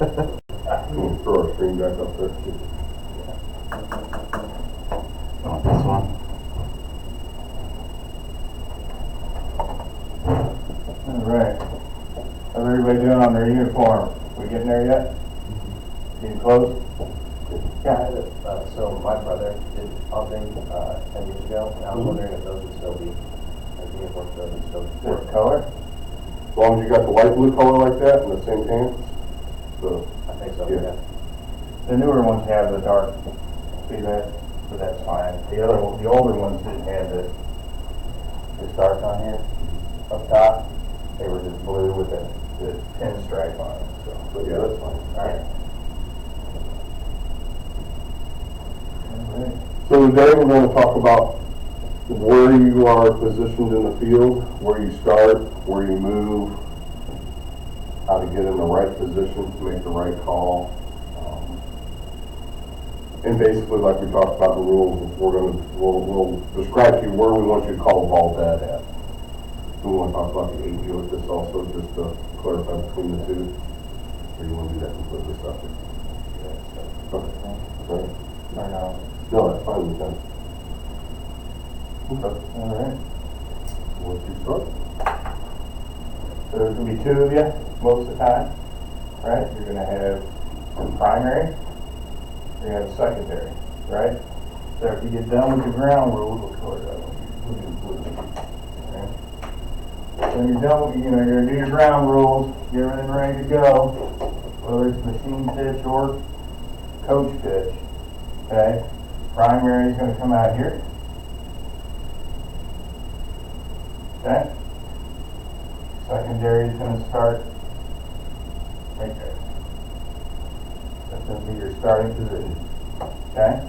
We'll throw our screen back up there. Oh, this one. All right. How's everybody doing on their uniform? We getting there yet? Getting close? Yeah, so my brother did umping 10 years ago, and I was wondering if those would still be, like the uniforms, those would still be. What color? As long as you got the light blue color like that and the same pants. So, I think so, Yeah. yeah. The newer ones have the dark, see that? But that's fine. The older ones didn't have this dark on here, up top. They were just blue with the pinstripe on it, so. but yeah, that's fine. All right. All right. So today we're going to talk about where you are positioned in the field, where you start, where you move, how to get in the right position to make the right call. And basically, like we talked about the rules, we'll describe to you where we want you to call the ball dead at. We want to talk about the AG with this also, just to clarify between the two. Or you want to do that completely separate? Okay. Sorry. Or no? No, that's fine, we can. Okay. All right. Once you start. So there's going to be two of you most of the time, right? You're going to have some primary, you're going to have a secondary, right? So if you get done with the ground rules, we'll color that one. Okay? When you're done with, you're going to do your ground rules, get everything ready to go, whether it's machine pitch or coach pitch, okay? Primary is going to come out here, okay? Secondary is going to start right there. That's going to be your starting position. Okay?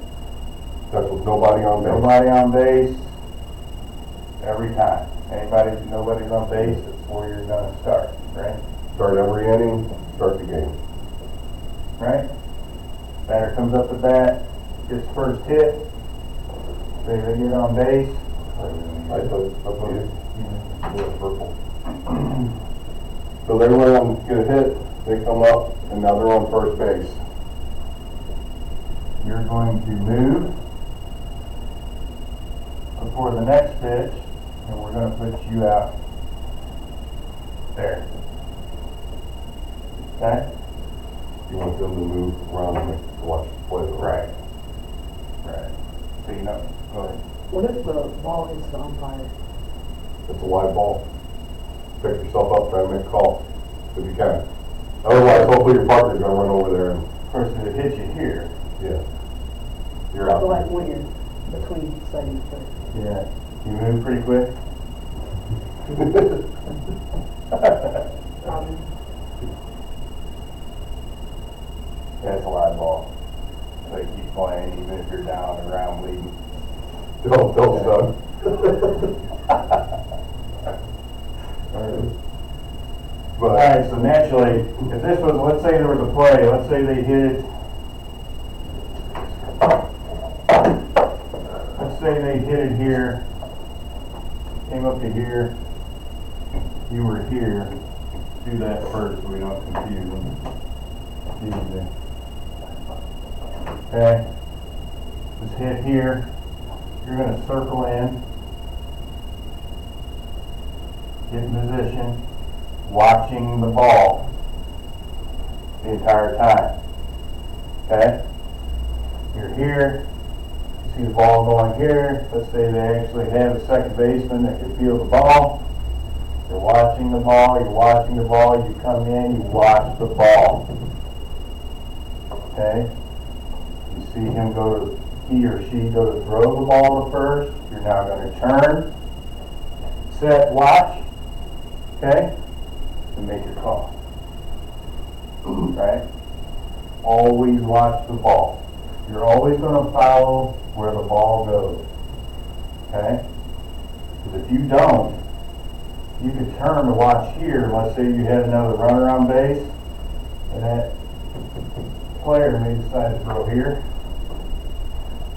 That's with nobody on base. Nobody on base every time. Nobody's on base, that's where you're going to start, right? Start every inning, start the game. Right? Batter comes up the bat, gets first hit. They get on base. I thought, up to you. Yeah, purple. So they run, get a hit, they come up, and now they're on first base. You're going to move before the next pitch, and we're going to put you out there. Okay? You want them to move around and watch the play. Right. Right. So you know, go ahead. What if the ball hits the umpire? It's a live ball. Pick yourself up, try to make a call, if you can. Otherwise, hopefully your partner's gonna run over there and, Of course, if it hits you here, yeah, you're So out. like when you're between second and third. yeah, you move pretty quick. Probably. Yeah, it's a live ball. So you keep playing, even if you're down on the ground bleeding. Don't stun. All right, so naturally, if this was, let's say there was a play, let's say they hit it, let's say they hit it here, came up to here, you were here, do that first so we don't confuse them. Okay, just hit here, you're going to circle in, get in position, watching the ball the entire time. Okay? You're here, you see the ball going here. Let's say they actually have a second baseman that can feel the ball. You're watching the ball, you come in, you watch the ball. Okay? You see him he or she go to throw the ball to first. You're now going to turn, set, watch. Okay? And make your call. Right? Always watch the ball. You're always going to follow where the ball goes. Okay? Because if you don't, you could turn to watch here. Let's say you had another runner on base, and that player may decide to throw here,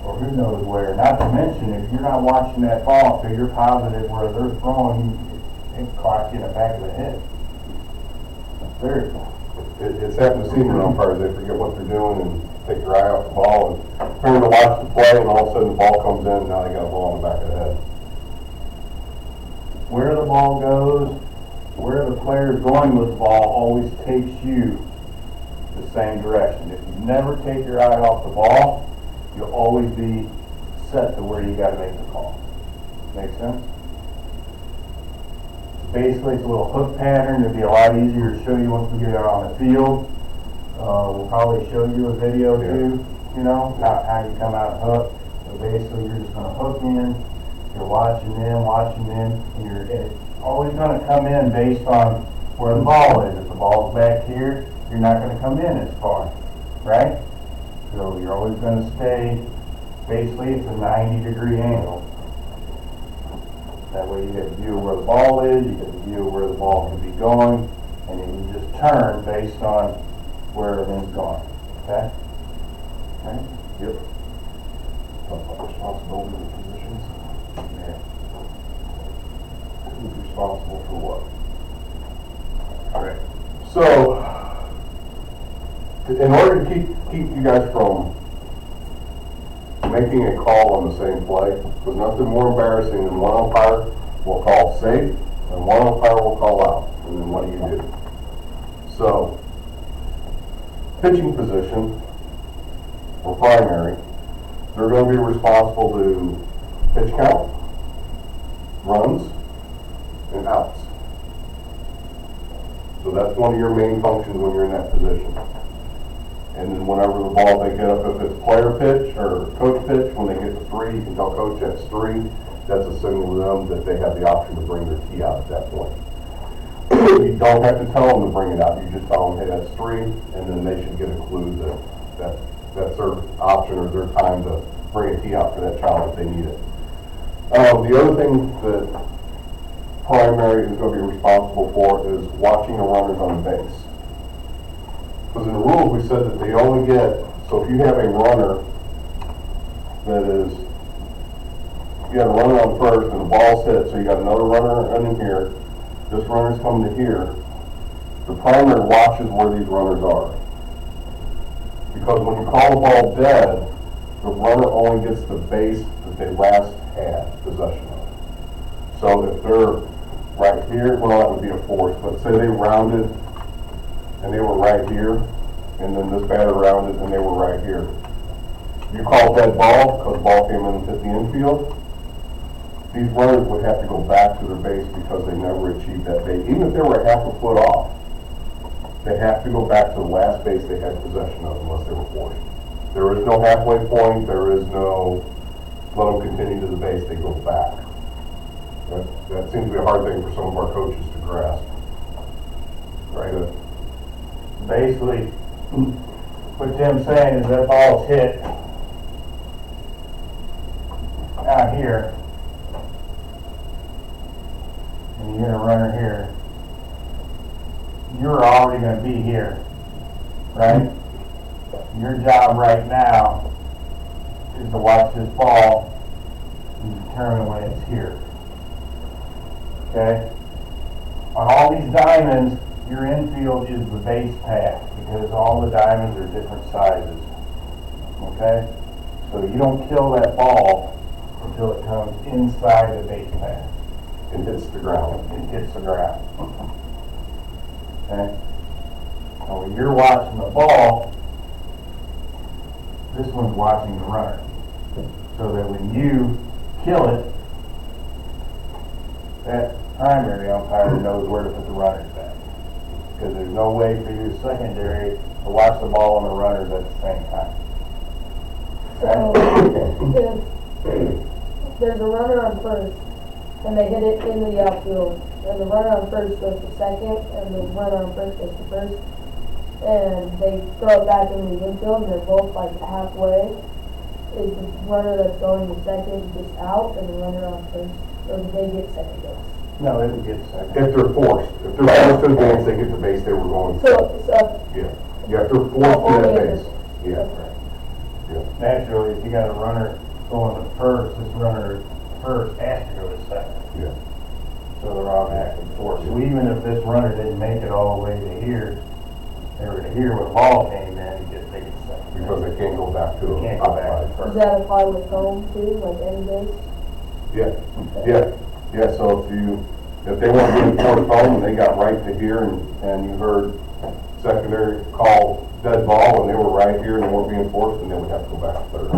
or who knows where. Not to mention, if you're not watching that ball, so you're positive where they're throwing, it clock you in the back of the head. Very it's happened to senior umpires, they forget what they're doing and take their eye off the ball and turn to watch the play, and all of a sudden the ball comes in, and now they got a ball in the back of the head. Where the ball goes, where the player's going with the ball always takes you the same direction. If you never take your eye off the ball, you'll always be set to where you gotta make the call. Make sense? Basically, it's a little hook pattern. It'll be a lot easier to show you once we get out on the field. We'll probably show you a video too, you know, how you come out of hook. So basically, you're just gonna hook in, you're watching them, and it's always gonna come in based on where the ball is. If the ball's back here, you're not gonna come in as far, right? So you're always gonna stay, basically, it's a 90-degree angle. That way you get a view of where the ball is, you get a view of where the ball can be going, and then you just turn based on where everything's going, okay? Okay? Yep. Responsibility of the positions. Yeah. Who's responsible for what? Alright. So, in order to keep you guys from making a call on the same play, there's nothing more embarrassing than one umpire will call safe and one umpire will call out. And then what do? So, pitching position or primary, they're going to be responsible to pitch count, runs, and outs. So that's one of your main functions when you're in that position. And then whenever the ball, they get up, if it's player pitch or coach pitch, when they get to 3, you can tell coach that's 3. That's a signal to them that they have the option to bring their key out at that point. You don't have to tell them to bring it out. You just tell them, hey, that's 3, and then they should get a clue that that's their option or their time to bring a key out for that child if they need it. The other thing that primary is going to be responsible for is watching the runners on the base. Because in the rules, we said that they only get, so if you have a runner that is, you got a runner on first and the ball's hit, so you got another runner in here, this runner's coming to here, the primary watches where these runners are. Because when you call the ball dead, the runner only gets the base that they last had possession of. So if they're right here, well, that would be a force, but say they rounded and they were right here, and then this batter rounded and they were right here. You call dead ball because the ball came in and hit the infield. These runners would have to go back to their base because they never achieved that base. Even if they were half a foot off, they have to go back to the last base they had possession of unless they were forced. There is no halfway point. There is no let them continue to the base. They go back. That seems to be a hard thing for some of our coaches to grasp. Right? Basically, what Tim's saying is that ball's hit out here, and you hit a runner here, you're already going to be here, right? Your job right now is to watch this ball and determine when it's here. Okay? On all these diamonds, your infield is the base path because all the diamonds are different sizes. Okay? So you don't kill that ball until it comes inside the base path. It hits the ground. It hits the ground. Okay? Now when you're watching the ball, this one's watching the runner. So that when you kill it, that primary umpire knows where to put the runners back. Because there's no way for you secondary to watch the ball and the runners at the same time. So, if there's a runner on first, and they hit it into the outfield, and the runner on first goes to second, and the runner on first goes to first, and they throw it back into the infield, and they're both like halfway, is the runner that's going to second just out, and the runner on first, or do they get second base? No, they would get second. If they're forced. If they're forced to advance, they get the base they were going to. So, Yeah. You have to force to that base. Yeah. Naturally, if you got a runner going to first, this runner first has to go to second. Yeah. So they're all back and forth. So even if this runner didn't make it all the way to here, They were to hear when the ball came in, they get second. Because they can't go back to They the can't go back to outside. first. Does that apply with home too, like any base? Yeah, so if they weren't being forced home and they got right to here and you heard secondary call dead ball and they were right here and they weren't being forced, then they would have to go back to third.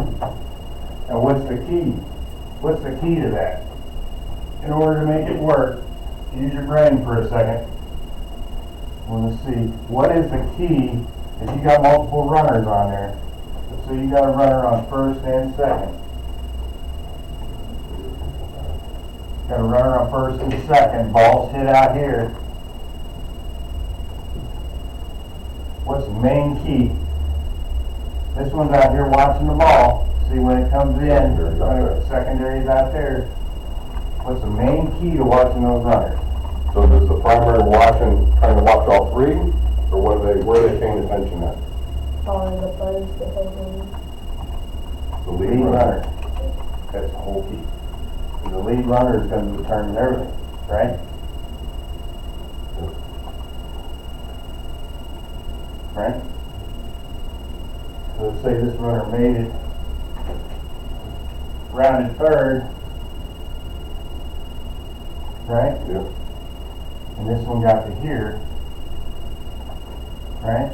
And what's the key? What's the key to that? In order to make it work, use your brain for a second. Well, let's see, what is the key if you got multiple runners on there? Let's say you got a runner on first and second. Got a runner on first and second, ball's hit out here. What's the main key? This one's out here watching the ball. See when it comes in, secondary's out there. What's the main key to watching those runners? So does the primary kind of watch all three, or where are they paying attention at? Calling the first, the second. The Lead runner. That's the whole key. The lead runner is going to determine everything, right? Right? So let's say this runner made it, rounded third, right? Yeah. And this one got to here, right?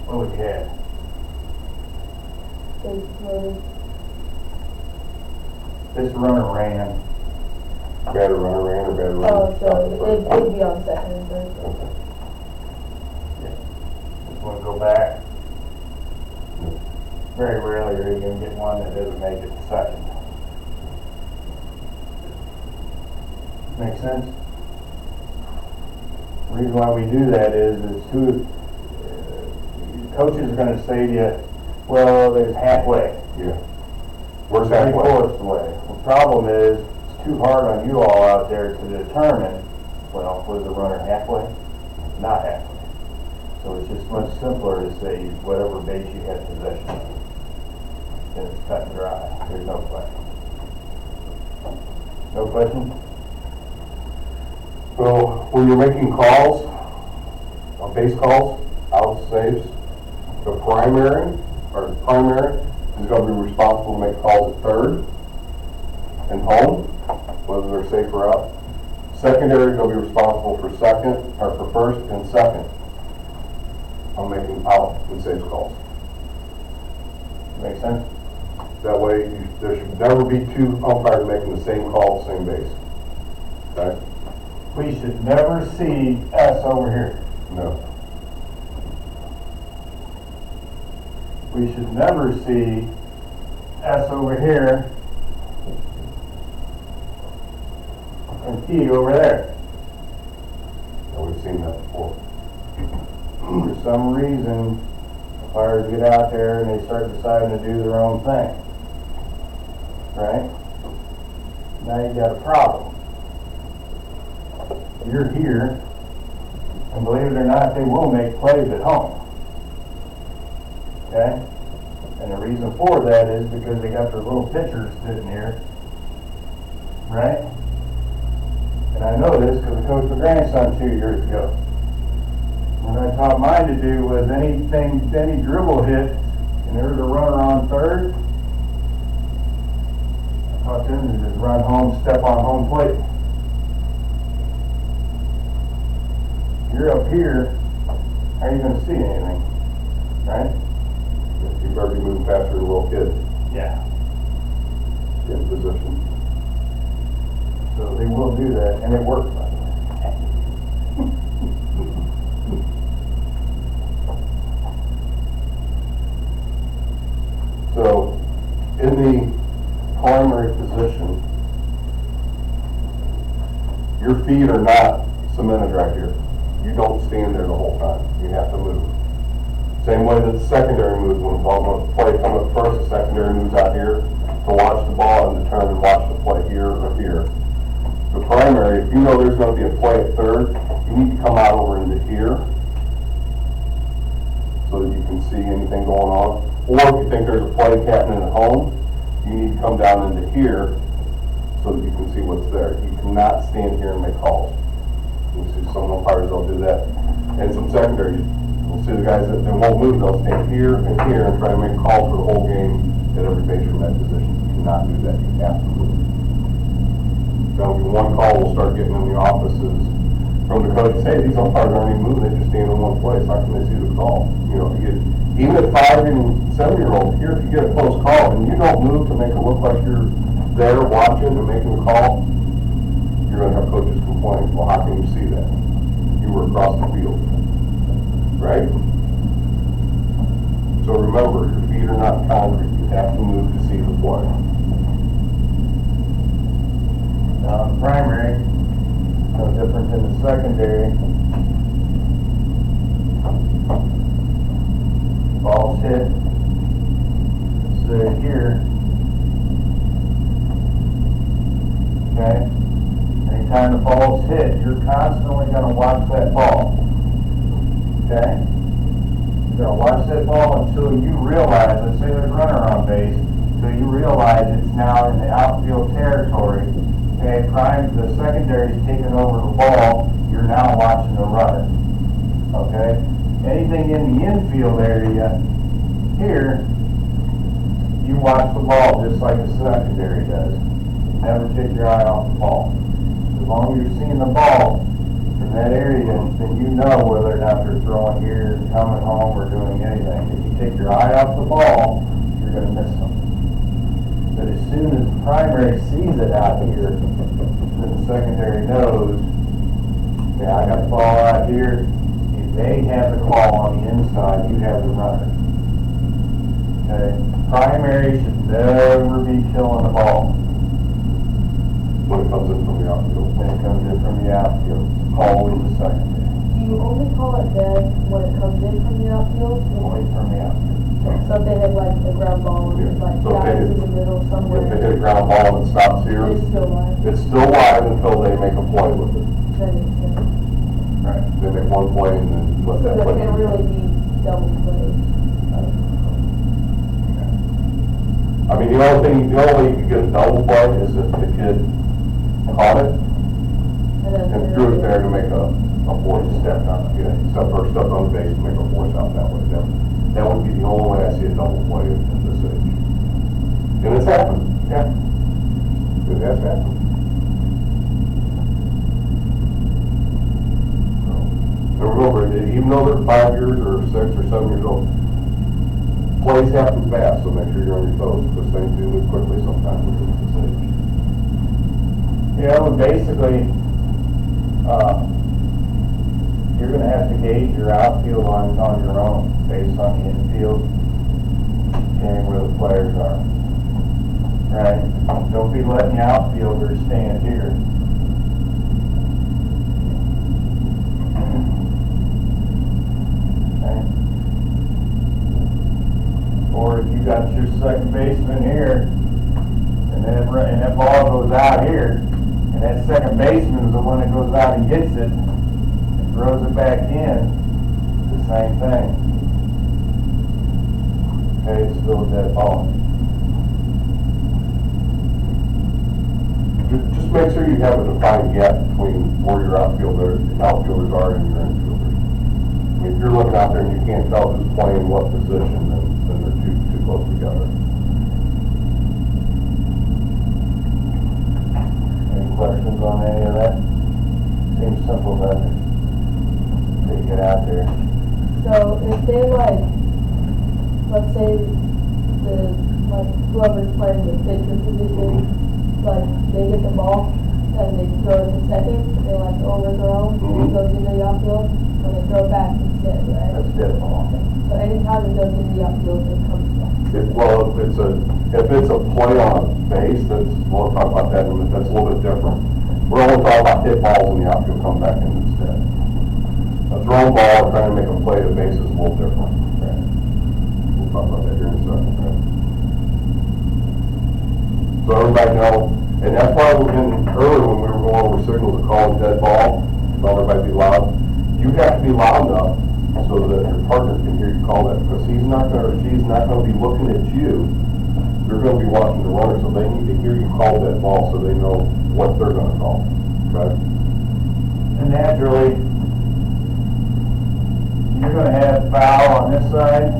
What would you have? This runner ran. Better runner ran or better runner? Oh, so it'd be on second and third. This one go back. Very rarely are you going to get one that doesn't make it to second. Make sense? The reason why we do that is coaches are going to say to you, well, there's halfway. Yeah. Where's halfway? 3/4 the way. The problem is, it's too hard on you all out there to determine, well, was the runner halfway? Not halfway. So it's just much simpler to say whatever base you had possession of. Then it's cut and dry. There's no question. No question? So when you're making calls, base calls, out saves, the primary is going to be responsible to make calls at third and home, whether they're safe or out. Secondary is going to be responsible for first and second on making out and safe calls. Make sense? That way, there should never be two umpires making the same call, same base. Okay? We should never see us over here. No. We should never see us over here and T over there. And we've seen that before. For some reason, players get out there and they start deciding to do their own thing. Right? Now you got a problem. You're here, and believe it or not, they will make plays at home. Okay? And the reason for that is because they got their little pitchers sitting here. Right? And I know this because I coached my grandson 2 years ago. What I taught mine to do was any dribble hit, and there was a runner on third, I taught them to just run home, step on home plate. You're up here, how are you going to see anything? Right? You better be moving faster than a little kid Yeah. in position. So they will do that, and it works, by the way. So, in the primary position, your feet are not cemented right here. You don't stand there the whole time. You have to move. Same way that the secondary moves when the play comes up first, the secondary moves out here to watch the ball and determine watch the play here or here. The primary, if you know there's going to be a play at third, you need to come out over into here so that you can see anything going on. Or if you think there's a play happening at home, you need to come down into here so that you can see what's there. You cannot stand here and make calls. You'll see some umpires, they'll do that. And some secondaries, you'll see the guys that, they won't move, they'll stand here and here and try to make calls for the whole game at every base from that position. You cannot do that, you have to move. There'll be one call, we'll start getting in the offices from the coach, hey, these umpires aren't even moving, they just stand in one place, how can they see the call? You know, you get, even at 5 and 7-year-olds, here, if you get a close call and you don't move to make it look like you're there watching and making the call, you're gonna have coaches complaining, well, how can you see that? You were across the field, right? So remember, your feet are not concrete, you have to move to see the play. Now, in primary, no different than the secondary. Ball's hit, say here. Okay? Anytime the ball's hit, you're constantly going to watch that ball. Okay? You're going to watch that ball until you realize, let's say there's a runner on base, until you realize it's now in the outfield territory. Okay, the secondary's taking over the ball, you're now watching the runner. Okay? Anything in the infield area, here, you watch the ball just like the secondary does. Never take your eye off the ball. As long as you're seeing the ball in that area, then you know whether or not they're throwing here, coming home, or doing anything. If you take your eye off the ball, you're going to miss them. But as soon as the primary sees it out here, then the secondary knows, okay, I got the ball out here. They have the call on the inside, you have the runner. Okay? Primary should never be killing the ball. When it comes in from the outfield. When it comes in from the outfield, always the secondary. Do you only call it dead when it comes in from the outfield? Always from the outfield. So if they hit like a ground ball and it's like So if they dies hit- in the middle somewhere, If they hit a ground ball and it stops here, it's still live. it's still live until they make a play with it. Then it's dead. Right. They make one play and then let So that that play. can really be double plays. I mean, the only way you could get a double play is if the kid caught it and threw it there to make a force step on it. Yeah, step on the base to make a force out that way. That would be the only way I see a double play at this age. And it's happened. Yeah. It has happened. And remember, even though they're 5 years or 6 or 7 years old, plays happen fast, so make sure you're on your toes, because things do move quickly sometimes at this age. Yeah, well, basically, you're going to have to gauge your outfield on your own, based on the infield and where the players are. Right? Don't be letting the outfielders stand here. Okay? Or if you got your second baseman here, and that ball goes out here, and that second baseman is the one that goes out and gets it, and throws it back in, it's the same thing. Okay, it's still a dead ball. Just make sure you have a defined gap between where your outfielders are and your infielders. I mean, if you're looking out there and you can't tell who's playing what position, then they're too close together. Any questions on any of that? Seems simple, doesn't it? Till you get out there. So if they like, let's say whoever's playing the pitcher position, like they get the ball and they throw it to second, they like overthrow, and it goes into the outfield, and they throw it back instead, right? That's dead ball. So anytime it goes into the outfield, it comes back. If it's a play on a base, we'll talk about that in a minute, that's a little bit different. We're only talking about hit balls in the outfield come back in instead. A thrown ball, trying to make a play at a base is a little different. We'll talk about that here in a second. So everybody know, and that's why earlier when we were going over signals to call a dead ball, tell everybody to be loud. You have to be loud enough so that your partner can hear you call that, because she's not going to be looking at you. You're going to be watching the runner, so they need to hear you call that ball so they know what they're going to call. Okay? And naturally, you're gonna have foul on this side,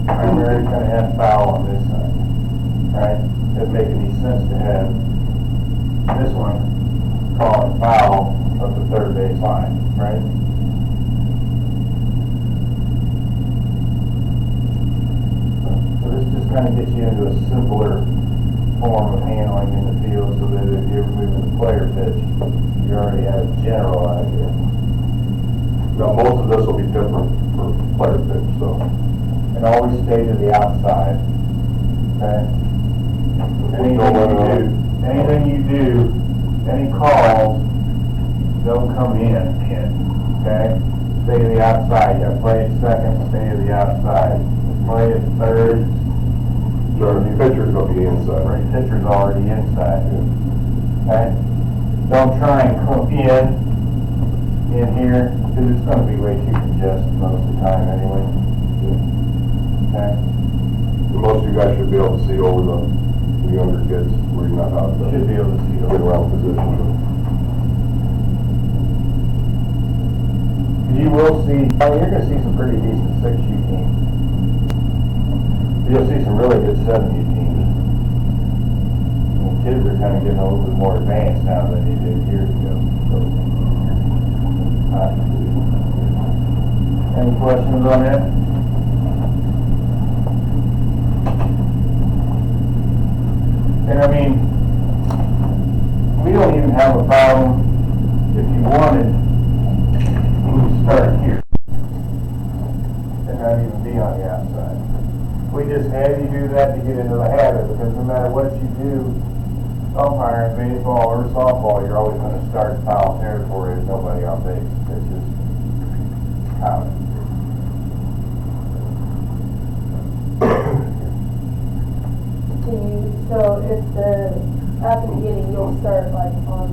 primary's gonna have foul on this side, right? Doesn't make any sense to have this one calling foul of the third base line, right? So this just kind of gets you into a simpler form of handling in the field, so that if you're moving the player pitch, you already have a general idea. Now, most of this will be different for player pitch, so. And always stay to the outside, okay? Anything you do, any calls, don't come in, okay? Stay to the outside, you gotta play it second, stay to the outside. Play it third. The pitcher's gonna be inside. Right, pitcher's already inside, okay? Don't try and come in here, because it's gonna be way too congested most of the time anyway. Okay? Most of you guys should be able to see over the younger kids where you're not out there. Should be able to see Get those. around position. You will see, I mean, you're gonna see some pretty decent 6U teams. You'll see some really good 7U teams. And kids are kind of getting a little bit more advanced now than they did years ago. So, any questions on that? And I mean, we don't even have a problem if you wanted to start here and not even be on the outside. We just have you do that to get into the habit, because no matter what you do, umpire in baseball or softball, you're always going to start foul territory with nobody on base. It's just common. So if at the beginning, you'll start like on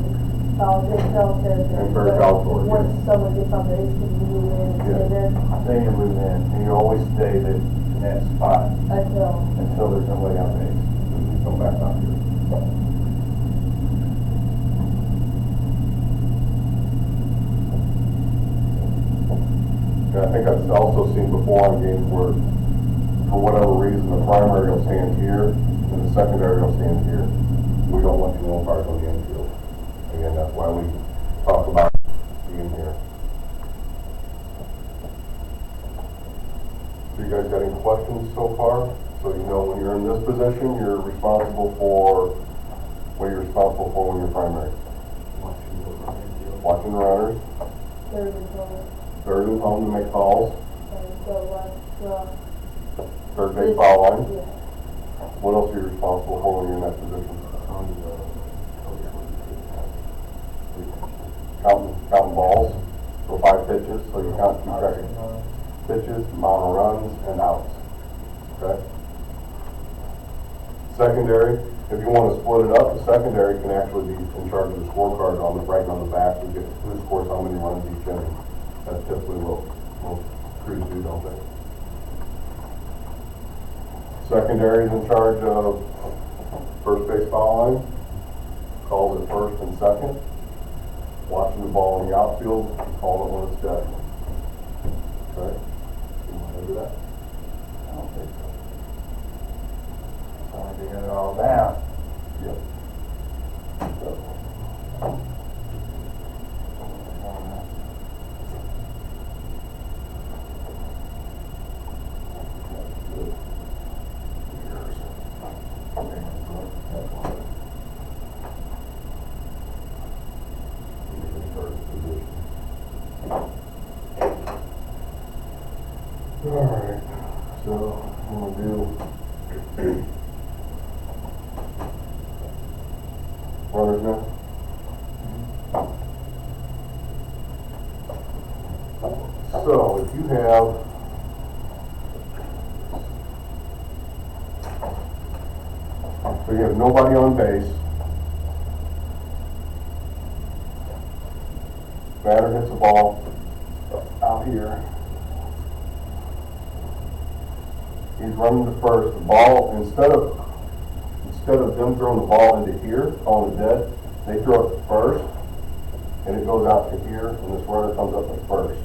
foul territory. And very foul territory. Once someone gets on base, can you move in and stay there Then you move in, and you always stay in that spot until there's nobody on base. And you come back out here. And I think I've also seen before on games where, for whatever reason, the primary will stand here, and the secondary will stand here. We don't want two umpires on the infield. Again, that's why we talk about being here. So you guys got any questions so far? So you know when you're in this position, you're responsible for what you're responsible for when you're primary. Watching the runners, third and home to make calls, third base foul line. What else are you responsible for when you're in that position? Counting balls, so 5 pitches, so you count 2 seconds. Pitches, amount of runs, and outs. Okay? Secondary, if you want to split it up, the secondary can actually be in charge of the scorecard on the right and on the back and get who scores how many runs each inning. That's typically what most crews do, don't they? Secondary is in charge of first base foul line, calls it first and second, watching the ball in the outfield, call it when it's dead. Okay? You want to do that? I don't think so. As long as you got it all down. Yep. Alright, so I'm gonna do runners now. So if you have nobody on base, batter hits the ball out here. He's running to first. The ball, instead of them throwing the ball into here, calling it dead, they throw it to first, and it goes out to here, and this runner comes up at first.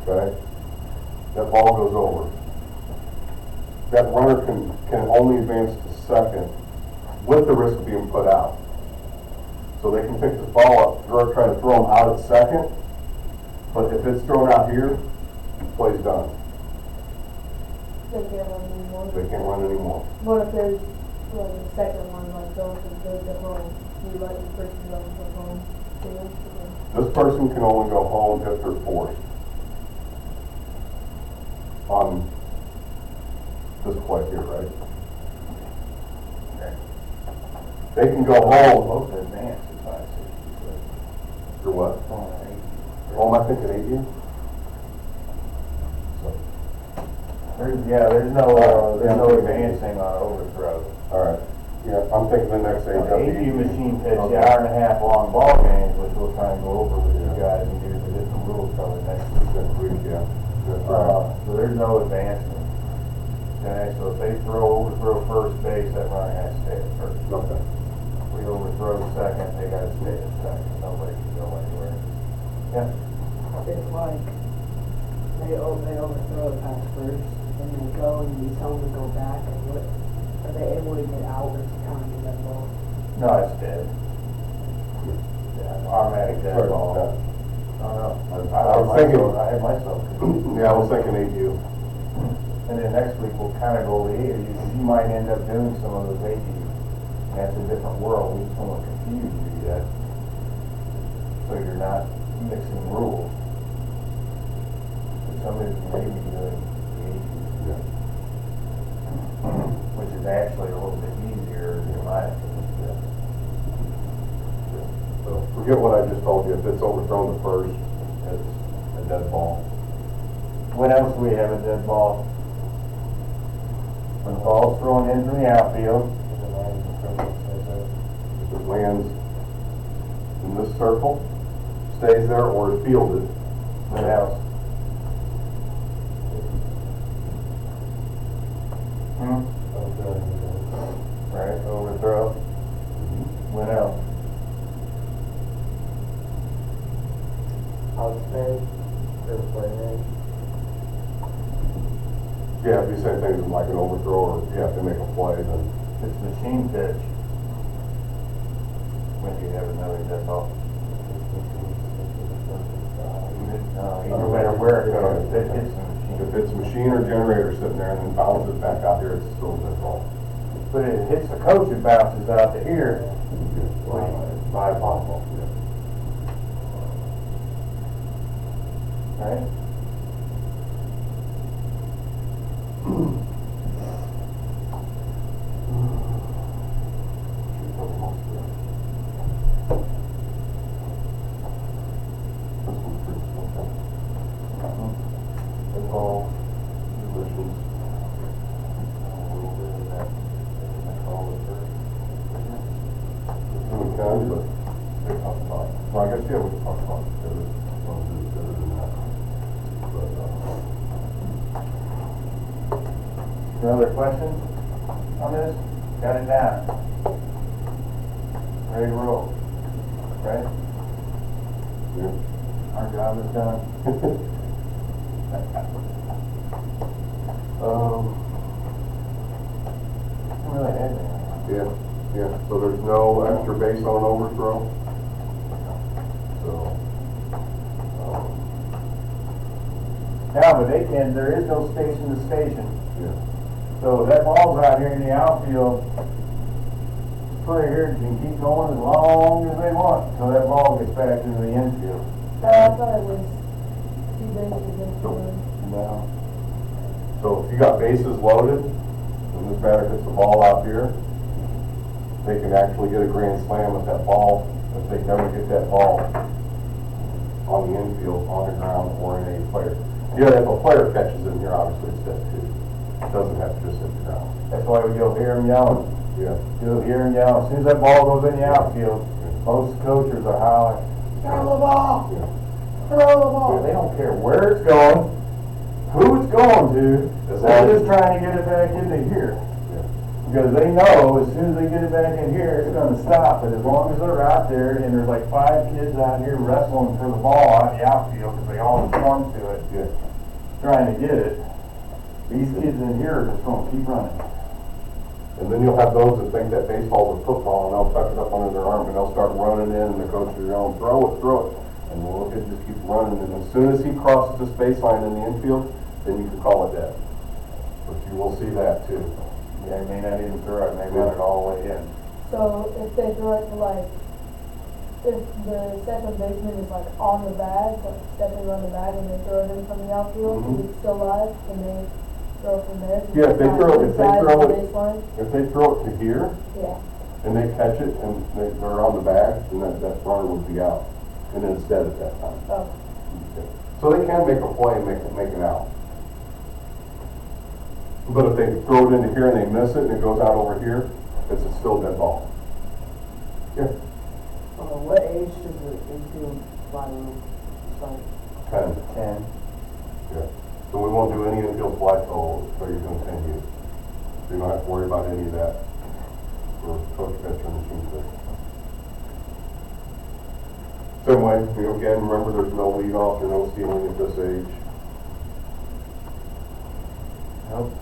Okay? That ball goes over. That runner can only advance to second with the risk of being put out. So they can pick this ball up, try to throw them out at second, but if it's thrown out here, play's done. They can't run anymore. They can't run anymore. What if there's, like, a second one, like, going to the at home? Do you let the person go home? This person can only go home if they're forced. On this play here, right? Okay. They can go home. Both advance is 5, 6, For what? oh, 8. Oh, am I thinking 8 years? There's no advancing on overthrow. All right. Yeah, I'm thinking the next age. The AQ machine takes the hour and a half long ball games, which we'll try and go over with you guys and give you the different rules probably next week. Yeah. That's right. So there's no advancement. Okay, so if they overthrow first base, that runner has to stay at first. Okay. If we overthrow second, they gotta stay at second. Nobody can go anywhere. Yeah. It's like, they overthrow it past first, and they go, and you tell them to go back, and what, are they able to get out, or is it kind of get that ball? No, it's dead. Yeah, automatic dead Sorry ball. about that. No. I was thinking- I had myself. Yeah, I was thinking 8U. And then next week we'll kind of go to you might end up doing some of those AD. That's a different world. We just don't want to confuse you yet. So you're not mixing rules. Somebody's maybe doing the AD. Which is actually a little bit easier in my opinion. So forget what I just told you. If it's overthrown to first, it's a dead ball. When else do we have a dead ball? When the ball's thrown in from the outfield. If it lands in this circle, stays there, or is fielded, What else? Right, overthrow. What else? Outspin, or play range. yeah, if you say things like an overthrow, or you have to make a play, then It's machine pitch. When do you have another dead ball? No matter where it goes, if it hits the if machine. it's machine or generator sitting there and then bounces back out here, it's still a dead ball. But if it hits the coach, it bounces out to here. By a ball. Right? Ball, positions. We can, but they talk about, well, I guess, yeah, we can talk about it. Better than that. But, Any other questions on this? Got it down. Ready to roll. Right? yeah. Our job is done. Really had Yeah, yeah, so there's no extra base on an overthrow? So, Yeah, but there is no station to station. yeah. So if that ball's out here in the outfield, player here can keep going as long as they want until that ball gets back into the infield. I thought it was 2 bases against So- one. No. So if you got bases loaded, and this batter hits the ball out here, they can actually get a grand slam with that ball, if they never get that ball on the infield, on the ground, or in a player. Yeah, if a player catches it in here, obviously it's dead too. It doesn't have to just hit the ground. That's why we go hear them yelling. Yeah. You'll hear them yelling. As soon as that ball goes in the outfield, most coaches are hollering, throw the ball! Yeah. Throw the ball! They don't care where it's going, who it's going to, As long they're as- just trying to get it back into here. Yeah. Because they know as soon as they get it back in here, it's gonna stop, but as long as they're out there, and there's like 5 kids out here wrestling for the ball out in the outfield, because they all clung to it, Yeah. trying to get it, these kids in here are just gonna keep running. And then you'll have those that think that baseball's a football, and they'll tuck it up under their arm, and they'll start running in, and the coach is going, throw it. And the little kid just keeps running, and as soon as he crosses this baseline in the infield, then you can call it dead. But you will see that too. Yeah, they may not even throw it, they run it all the way in. So if they throw it to like, if the second baseman is like on the bag, like stepping on the bag and they throw it in from the outfield, Mhm. it's still live, can they throw from there? Yeah, if they throw it Inside the baseline? if they throw it to here, Yeah. and they catch it, and they're on the bag, then that runner would be out, and then it's dead at that time. Oh, So they can make a play and make it out. But if they throw it into here and they miss it and it goes out over here, it's a still dead ball. Yeah, What age does the infield fly rule start? 10. 10. Yeah. So we won't do any infield fly till you're going to 10 years. So you don't have to worry about any of that for coach pitcher and machine pitcher. Same way, again, remember there's no lead off or no stealing at this age. Nope.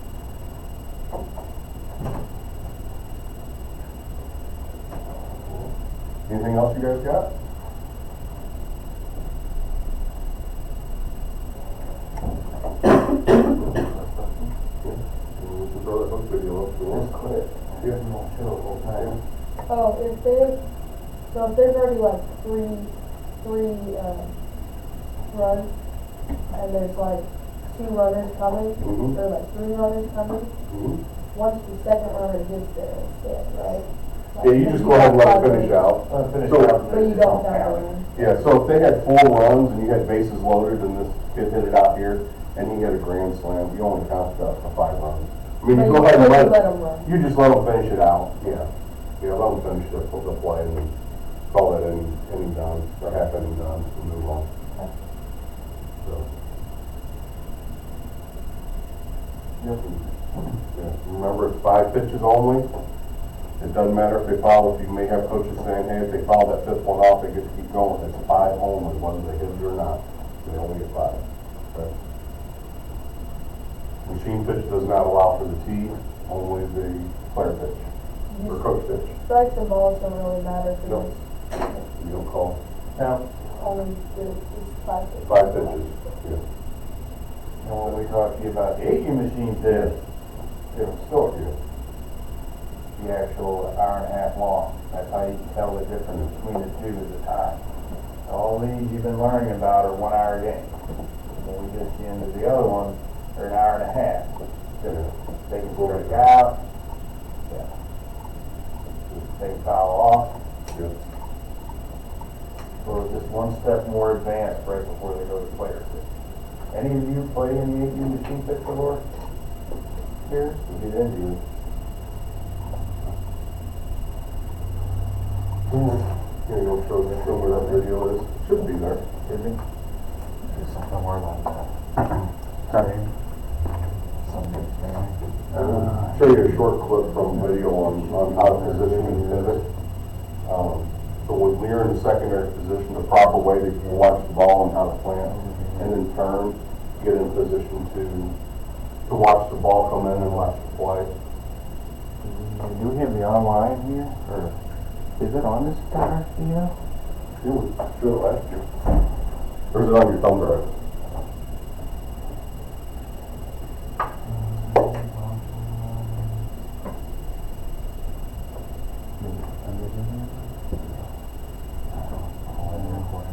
Anything else you guys got? We can throw that hook video up if you want. Quit. Yeah. You won't show the whole time. oh, if there's already like three runs, and there's like 2 runners coming, Mhm. or like 3 runners coming, Mhm. once the second runner gets there, it's dead, right? Like, Yeah, you just go ahead and let it finish out. Finish So- it out. But you don't have a run. Yeah, so if they had 4 runs and you had bases loaded and this kid hit it out here and he had a grand slam, you only count the 5 runs. I mean, But you you go ahead and let let, them run. you just let them finish it out, yeah. Yeah, let them finish the play and then call that inning done, or half inning done, and move on. So. Yep. Yeah, remember it's 5 pitches only. It doesn't matter if they foul, if you may have coaches saying, hey, if they foul that 5th one off, they get to keep going. It's 5 only, whether they hit it or not. They only get 5. Okay? Machine pitch does not allow for the tee, only the player pitch, or coach pitch. Strikes and balls don't really matter for No. this. You don't call Now, Only it's 5 pitches. 5 pitches. Yeah. and when we talked to you about the aging machine test, different story. Yeah. The actual hour and a half long. That's how you can tell the difference between the two at the time. All these you've been learning about are 1 hour games. When we get you into the other ones, they're an hour and a half. They can strike out. Yeah. They can foul off. Yeah. So just one step more advanced right before they go to player pitch. Any of you play in the 18 machine pitch before? Here? We'll get into it. Here, you'll show where that video is. Should be there. Should be. There's something more about that. Sorry. Something. Show you a short clip from video on how to position and pivot. So when you're in the secondary position, the proper way to watch the ball and how to plant, and then turn, get in position to watch the ball come in and watch the play. Do we have the online here, or is it on this tower, do you know? It was good last year. Or is it on your thumb drive?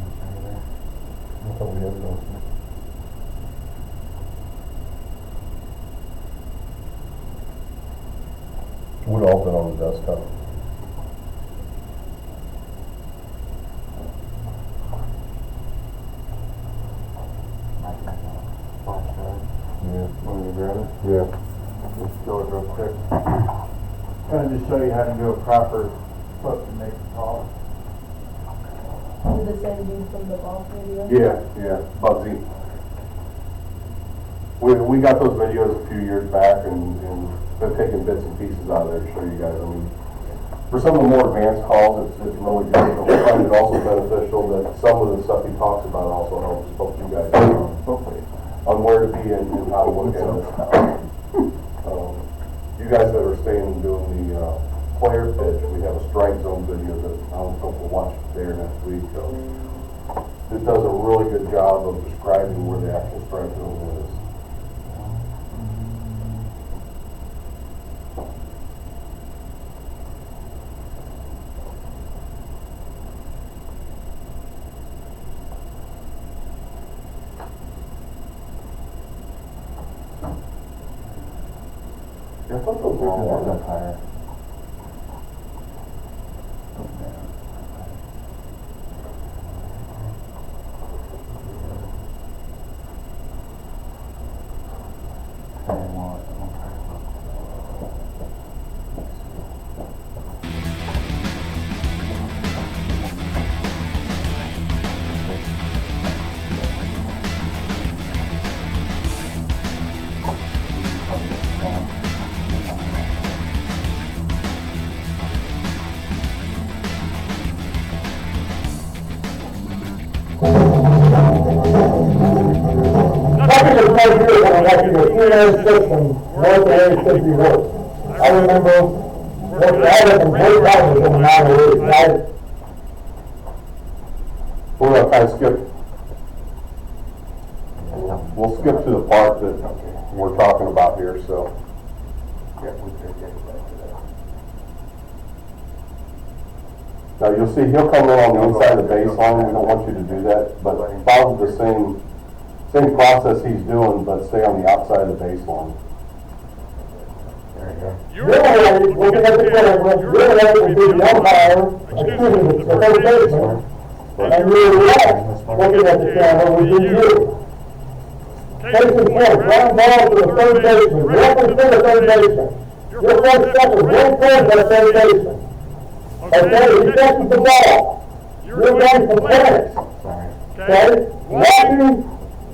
I thought we had it on. Would all been on the desktop. Yeah. Want me to grab it? Yeah. Let's go it real quick. Kind of just show you how to do a proper flip to make the call. Did the same dude from the ball video? Yeah, Bugsy. We got those videos a few years back, and I've taken bits and pieces out of there to show you guys. I mean, for some of the more advanced calls, it's really good. But we find it also beneficial that some of the stuff he talks about also helps you guys on where to be and how to look at it. You guys that are staying and doing the player pitch, we have a strike zone video that I don't know if we'll watch there next week. So it does a really good job of describing where the actual strike zone is. Yeah, I thought those were all up higher. System, what the area should be worked. I remember working all of them great houses in the minor league. We're gonna kind of skip. We'll skip to the part that we're talking about here, so. Yeah, we could get back to that. Now, you'll see he'll come in on the inside of the baseline. We don't want you to do that, but follow the same process he's doing, but stay on the outside of the baseline. There you go. Your way, looking at the camera, your way would be the umpire, excuse me, the third baseman, and your left, looking at the camera, would be you. Facing front, ground ball to the third baseman, directly to the third baseman. Your front step is right towards that third baseman. Okay, he catches the ball. You're going from tennis. Okay? Watching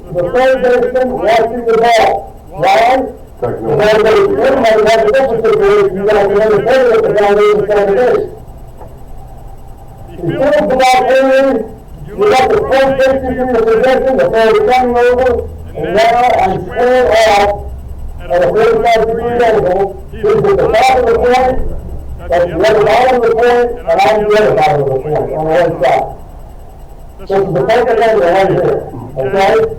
the third baseman, watching the ball. Why? Everybody has a different situation. You got to be entertained with the guy leaving the third base. He fills the ball early. You got the first baseman in your possession, the third coming over, and now I'm squared off at a 45-degree angle. He's at the top of the point, that's the other side of the point, and I'm the other side of the point on the right side. This is the perfect angle right here, okay?